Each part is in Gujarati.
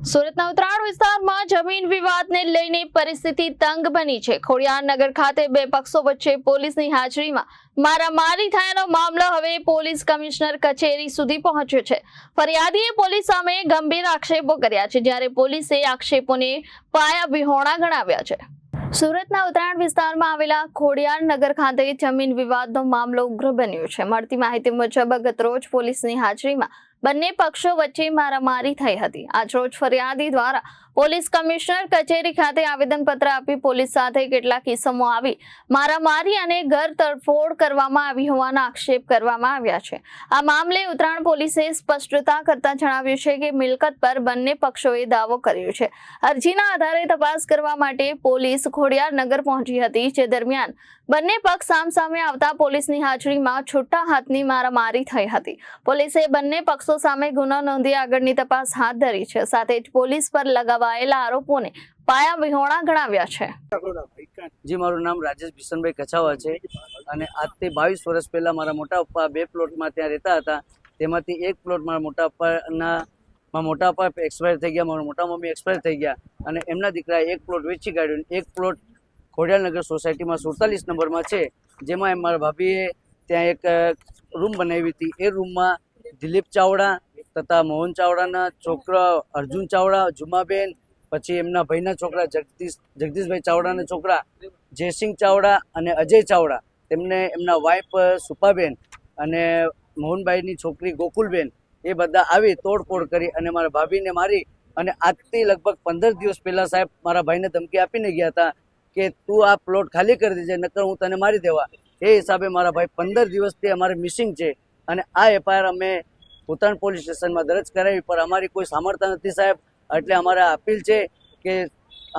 સુરતના ઉત્તરાયણ વિસ્તારમાં જમીન વિવાદને લઈને પરિસ્થિતિ તંગ બની છે। ખોડિયાર નગર ખાતે બે પક્ષો વચ્ચે પોલીસની હાજરીમાં મારામારી થયાનો મામલો હવે પોલીસ કમિશનર કચેરી સુધી પહોંચ્યો છે। ફરિયાદીએ પોલીસ સામે ગંભીર આક્ષેપો કર્યા છે, જ્યારે પોલીસે આક્ષેપોને પાયાવિહોણા ગણાવ્યા છે। સુરતના ઉત્તરાયણ વિસ્તારમાં આવેલા ખોડિયાર નગર ખાતે જમીન વિવાદનો મામલો ઉગ્ર બન્યો છે। મળતી માહિતી મુજબ ગતરોજ પોલીસની હાજરીમાં બંને પક્ષો વચ્ચે મારામારી થઈ હતી। આજરોજ ફરિયાદી દ્વારા પોલીસ કમિશનર કચેરી ખાતે આવેદનપત્ર આપી પોલીસ સાથે કેટલાક કિસ્સાઓ આવી મારામારી અને ઘર તોડફોડ કરવામાં આવી હોવાના આક્ષેપ કરવામાં આવ્યા છે। આ મામલે ઉત્તરાયણ પોલીસે સ્પષ્ટતા કરતા જણાવ્યું છે કે મિલકત પર બંને પક્ષોએ દાવો કર્યો છે। અરજીના આધારે તપાસ કરવા માટે પોલીસ ખોડિયાર નગર પહોંચી હતી, જે દરમિયાન બંને પક્ષ સામસામે આવતા પોલીસની હાજરીમાં છૂટા હાથની મારામારી થઈ હતી। પોલીસે બંને પક્ષો સામે ગુનો નોંધી આગળની તપાસ હાથ ધરી છે। સાથે જ પોલીસ પર લગાવાયેલા આરોપોને પાયાવિહોણા ગણાવ્યા છે। જી, મારું નામ રાજેશ બિશનભાઈ કછાવા છે અને આજથી 22 વર્ષ પહેલા મારા મોટા પપ્પા બે પ્લોટમાં ત્યાં રહેતા હતા। તેમાંથી એક પ્લોટ મારા મોટા પપ્પા એક્સપાયર થઈ ગયા, મારા મોટા મમ્મી એક્સપાયર થઈ ગયા અને એમના દીકરાએ એક પ્લોટ વેચી કાઢ્યો। એક પ્લોટ ખોડિયારનગર સોસાયટીમાં 47 નંબરમાં છે, જેમાં મારા ભાભીએ ત્યાં એક રૂમ બનાવી હતી। એ રૂમમાં દિલીપ ચાવડા તથા મોહન ચાવડાના છોકરા અર્જુન ચાવડા, જુમાબેન, પછી એમના ભાઈના છોકરા જગદીશભાઈ ચાવડાના છોકરા જયસિંહ ચાવડા અને અજય ચાવડા, તેમને એમના વાઇફ સુપાબેન અને મોહનભાઈની છોકરી ગોકુલબેન, એ બધા આવી તોડફોડ કરી અને મારા ભાભીને મારી અને આજથી લગભગ 15 દિવસ પહેલા સાહેબ મારા ભાઈને ધમકી આપીને ગયા હતા કે તું આ પ્લોટ ખાલી કરી દેજે, નકર હું તને મારી દેવા। એ હિસાબે મારા ભાઈ 15 દિવસથી અમારે મિસિંગ છે અને આ એફઆઈઆર અમે ઉત્તરાયણ પોલીસ સ્ટેશનમાં દરજ કરાવી, પણ અમારી કોઈ સામર્થ્ય નથી સાહેબ। એટલે અમારા અપીલ છે કે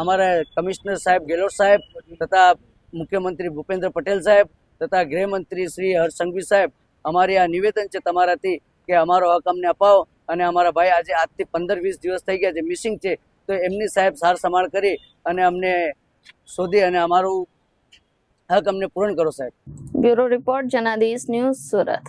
અમારા કમિશનર સાહેબ ગેહલોત સાહેબ તથા મુખ્યમંત્રી ભૂપેન્દ્ર પટેલ સાહેબ તથા ગૃહમંત્રી શ્રી હર્ષ સંઘવી સાહેબ, અમારી આ નિવેદન છે તમારાથી કે અમારો હક અમને અપાવો અને અમારા ભાઈ આજે આજથી 15-20 દિવસ થઈ ગયા છે મિસિંગ છે, તો એમની સાહેબ સાર સંભાળ કરી અને અમને શોધી અને અમારું હક અમને પૂર્ણ કરો સાહેબ। Bureau report, Janadesh news, Surat.